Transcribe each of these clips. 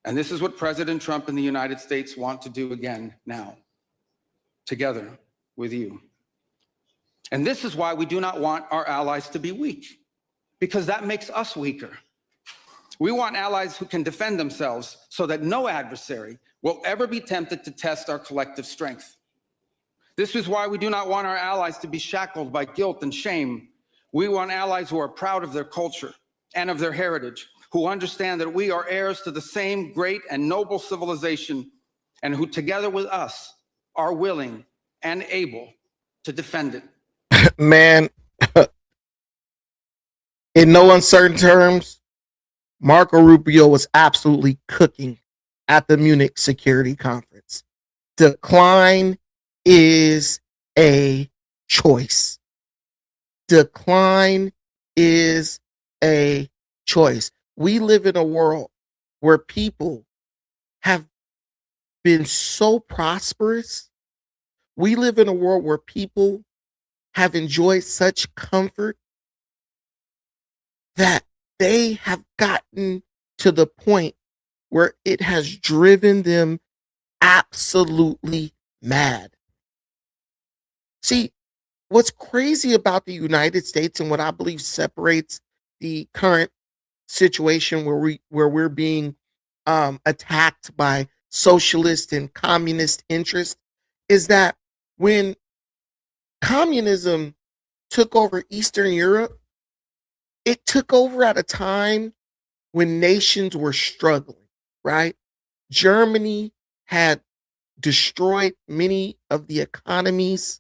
And this is what President Trump and the United States want to do again now, together with you. And this is why we do not want our allies to be weak, because that makes us weaker. We want allies who can defend themselves so that no adversary will ever be tempted to test our collective strength. This is why we do not want our allies to be shackled by guilt and shame. We want allies who are proud of their culture and of their heritage, who understand that we are heirs to the same great and noble civilization, and who together with us are willing and able to defend it. Man, in no uncertain terms, Marco Rubio was absolutely cooking at the Munich Security Conference. Decline is a choice. Decline is a choice. We live in a world where people have been so prosperous. We live in a world where people have enjoyed such comfort that they have gotten to the point where it has driven them absolutely mad. See, what's crazy about the United States and what I believe separates the current situation where we're being attacked by socialist and communist interests is that when communism took over Eastern Europe, it took over at a time when nations were struggling, right? Germany had destroyed many of the economies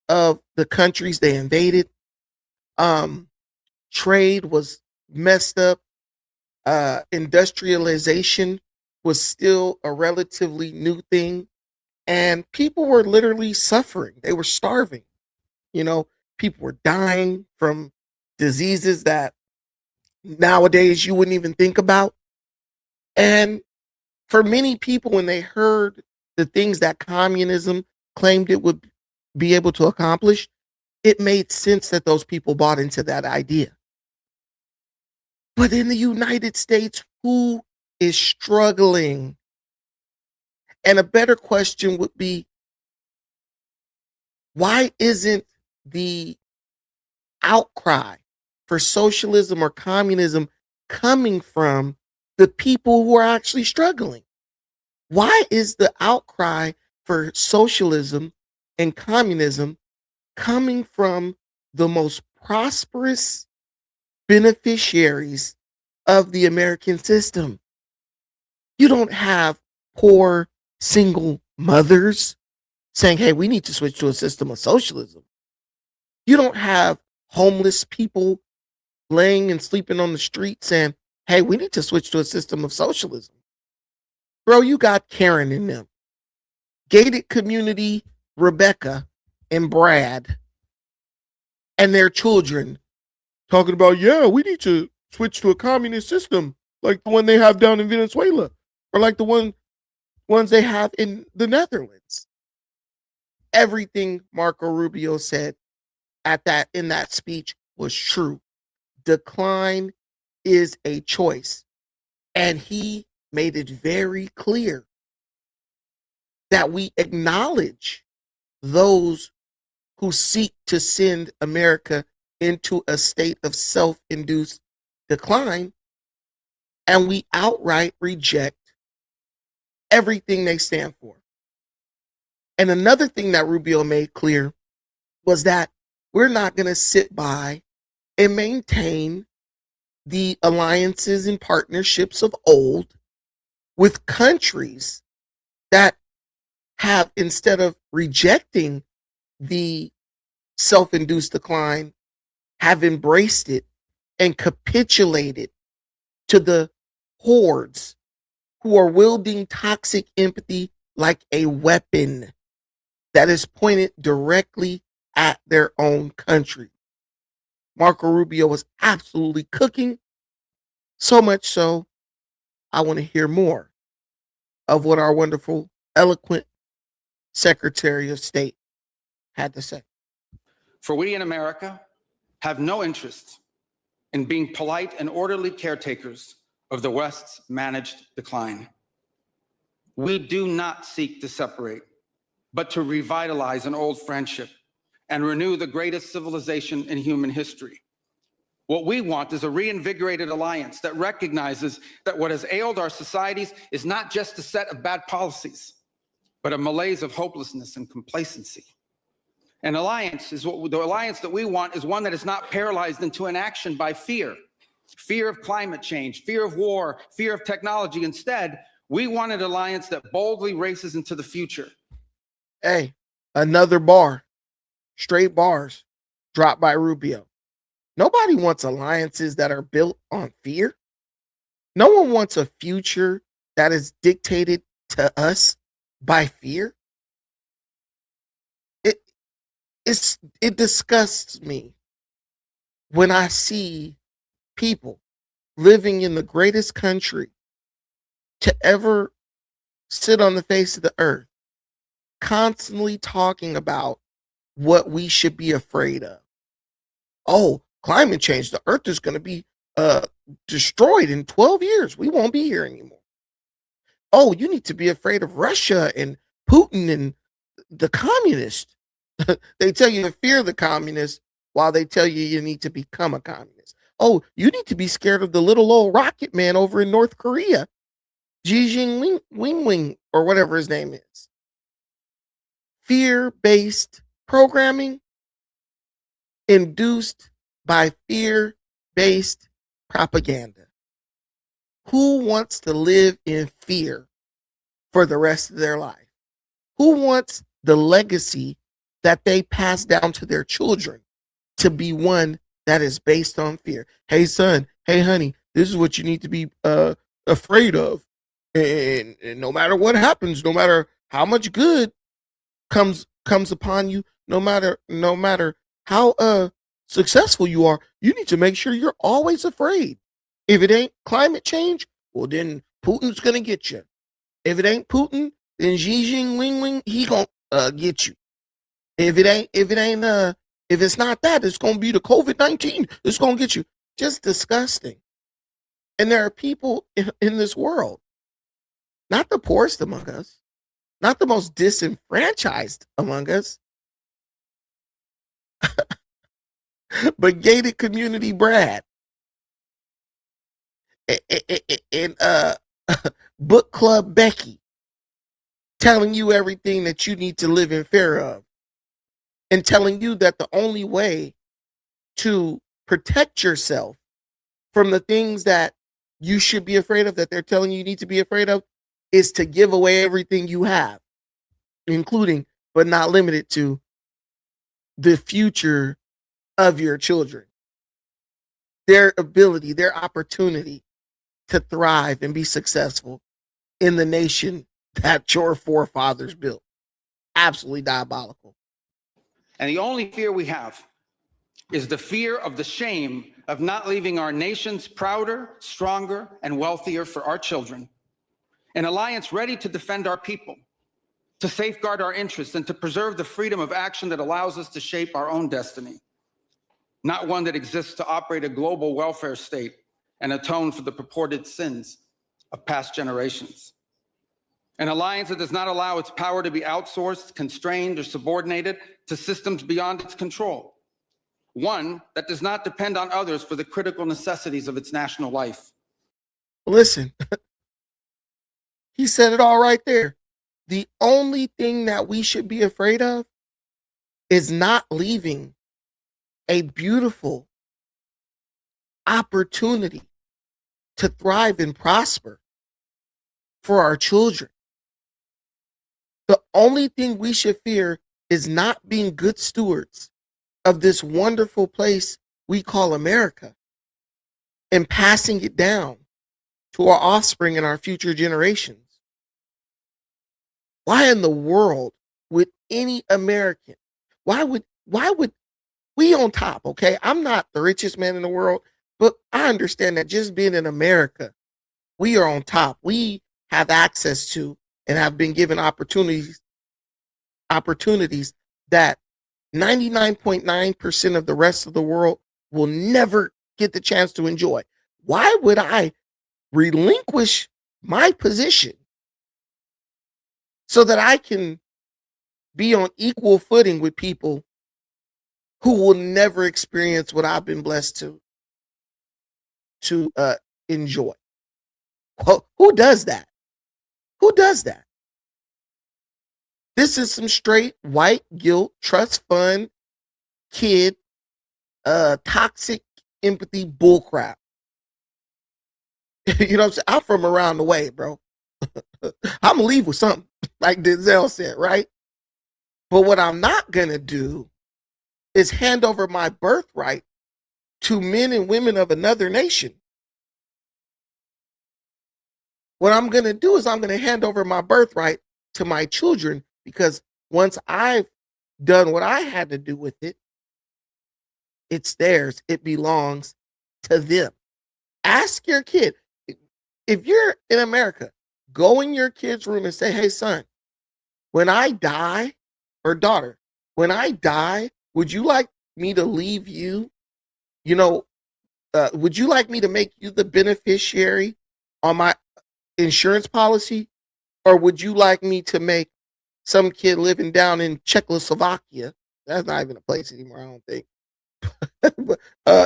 of the countries they invaded. Trade was messed up. Industrialization was still a relatively new thing. And people were literally suffering. They were starving. You know, people were dying from diseases that nowadays you wouldn't even think about. And for many people, when they heard the things that communism claimed it would be able to accomplish, it made sense that those people bought into that idea. But in the United States, who is struggling? And a better question would be, why isn't the outcry for socialism or communism coming from the people who are actually struggling? Why is the outcry for socialism and communism coming from the most prosperous beneficiaries of the American system? You don't have poor single mothers saying, hey, we need to switch to a system of socialism. You don't have homeless people laying and sleeping on the street saying, hey, we need to switch to a system of socialism. Bro, you got Karen in them. Gated community, Rebecca and Brad and their children talking about, yeah, we need to switch to a communist system like the one they have down in Venezuela or like the ones they have in the Netherlands. Everything Marco Rubio said in that speech was true. Decline is a choice. And he made it very clear that we acknowledge those who seek to send America into a state of self-induced decline, and we outright reject everything they stand for. And another thing that Rubio made clear was that we're not going to sit by and maintain the alliances and partnerships of old with countries that have, instead of rejecting the self-induced decline, have embraced it and capitulated to the hordes who are wielding toxic empathy like a weapon that is pointed directly at their own country. Marco Rubio was absolutely cooking, so much so I want to hear more of what our wonderful, eloquent Secretary of State had to say. For we in America have no interest in being polite and orderly caretakers of the West's managed decline. We do not seek to separate, but to revitalize an old friendship and renew the greatest civilization in human history. What we want is a reinvigorated alliance that recognizes that what has ailed our societies is not just a set of bad policies, but a malaise of hopelessness and complacency. An alliance is what the alliance that we want is one that is not paralyzed into inaction by fear of climate change, fear of war, fear of technology. Instead, we want an alliance that boldly races into the future. Hey, another bar, straight bars, dropped by Rubio. Nobody wants alliances that are built on fear. No one wants a future that is dictated to us by fear. It disgusts me when I see people living in the greatest country to ever sit on the face of the earth, constantly talking about what we should be afraid of. Oh, climate change, the earth is going to be destroyed in 12 years. We won't be here anymore. Oh, you need to be afraid of Russia and Putin and the communists. They tell you to fear the communists while they tell you you need to become a communist. Oh, you need to be scared of the little old rocket man over in North Korea, Xi Jinping or whatever his name is. Fear-based programming induced by fear-based propaganda. Who wants to live in fear for the rest of their life? Who wants the legacy that they pass down to their children to be one that is based on fear? Hey, son, hey, honey, this is what you need to be afraid of. And no matter what happens, no matter how much good comes upon you, no matter how successful you are, you need to make sure you're always afraid. If it ain't climate change, well then Putin's gonna get you. If it ain't Putin, then Xi Jinping, he gonna get you. If it's not that, it's gonna be the COVID-19. It's gonna get you. Just disgusting. And there are people in this world, not the poorest among us, not the most disenfranchised among us, but gated community Brad and book club Becky telling you everything that you need to live in fear of, and telling you that the only way to protect yourself from the things that you should be afraid of, that they're telling you need to be afraid of, is to give away everything you have, including but not limited to the future of your children, their ability, their opportunity to thrive and be successful in the nation that your forefathers built. Absolutely diabolical. And the only fear we have is the fear of the shame of not leaving our nations prouder, stronger, and wealthier for our children. An alliance ready to defend our people, to safeguard our interests, and to preserve the freedom of action that allows us to shape our own destiny. Not one that exists to operate a global welfare state and atone for the purported sins of past generations. An alliance that does not allow its power to be outsourced, constrained, or subordinated to systems beyond its control. One that does not depend on others for the critical necessities of its national life. Listen, he said it all right there. The only thing that we should be afraid of is not leaving a beautiful opportunity to thrive and prosper for our children. The only thing we should fear is not being good stewards of this wonderful place we call America and passing it down to our offspring and our future generations. Why in the world would any American, why would we on top, okay? I'm not the richest man in the world, but I understand that just being in America, we are on top. We have access to and have been given opportunities that 99.9% of the rest of the world will never get the chance to enjoy. Why would I relinquish my position so that I can be on equal footing with people who will never experience what I've been blessed to enjoy. Well, who does that? Who does that? This is some straight white guilt, trust fund, kid, toxic empathy bullcrap. You know what I'm saying? I'm from around the way, bro. I'm gonna leave with something, like Denzel said, right? But what I'm not gonna do is hand over my birthright to men and women of another nation. What I'm gonna do is I'm gonna hand over my birthright to my children, because once I've done what I had to do with it, it's theirs. It belongs to them. Ask your kid. If you're in America, go in your kid's room and say, hey, son, when I die, or daughter, when I die, would you like me to leave you? You know, would you like me to make you the beneficiary on my insurance policy? Or would you like me to make some kid living down in Czechoslovakia? That's not even a place anymore, I don't think.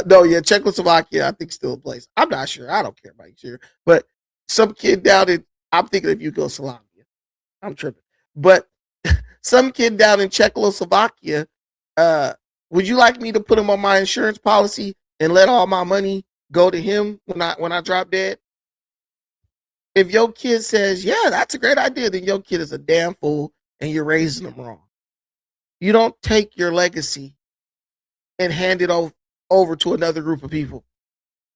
No, yeah, Czechoslovakia, I think still a place. I'm not sure. I don't care about sure. But some kid down in, I'm thinking of Yugoslavia. I'm tripping. But some kid down in Czechoslovakia, would you like me to put him on my insurance policy and let all my money go to him when I drop dead? If your kid says, yeah, that's a great idea, then your kid is a damn fool and you're raising them wrong. You don't take your legacy and hand it over to another group of people.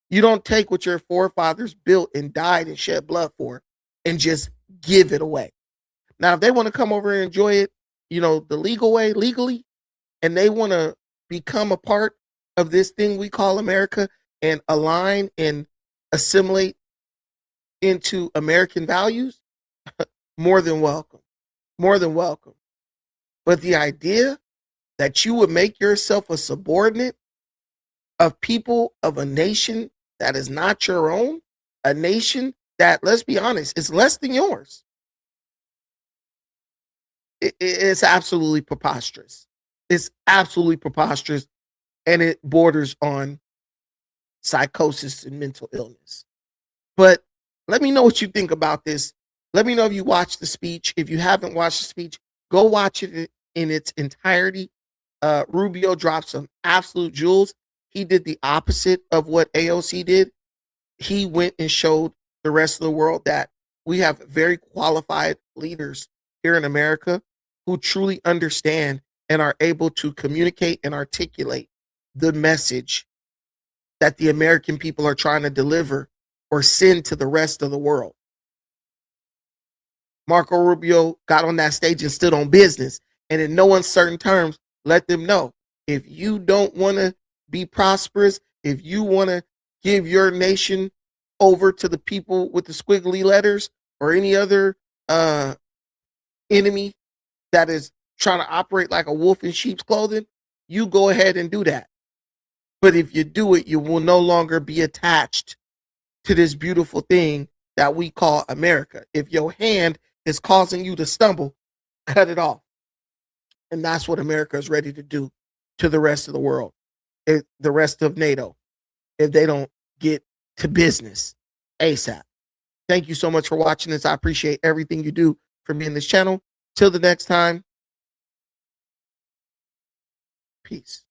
You don't take what your forefathers built and died and shed blood for and just give it away. Now, if they want to come over and enjoy it, you know, the legal way, legally, and they want to become a part of this thing we call America and align and assimilate into American values, more than welcome. More than welcome. But the idea that you would make yourself a subordinate of people of a nation that is not your own, a nation that, let's be honest, is less than yours, it's absolutely preposterous. It's absolutely preposterous, and it borders on psychosis and mental illness. But let me know what you think about this. Let me know if you watched the speech. If you haven't watched the speech, go watch it in its entirety. Rubio dropped some absolute jewels. He did the opposite of what AOC did. He went and showed the rest of the world that we have very qualified leaders here in America who truly understand and are able to communicate and articulate the message that the American people are trying to deliver or send to the rest of the world. Marco Rubio got on that stage and stood on business, and in no uncertain terms, let them know, if you don't want to be prosperous, if you want to give your nation over to the people with the squiggly letters or any other enemy that is trying to operate like a wolf in sheep's clothing, you go ahead and do that. But if you do it, you will no longer be attached to this beautiful thing that we call America. If your hand is causing you to stumble, cut it off. And that's what America is ready to do to the rest of the world, the rest of NATO, if they don't get to business ASAP. Thank you so much for watching this. I appreciate everything you do for me in this channel. Till the next time, peace.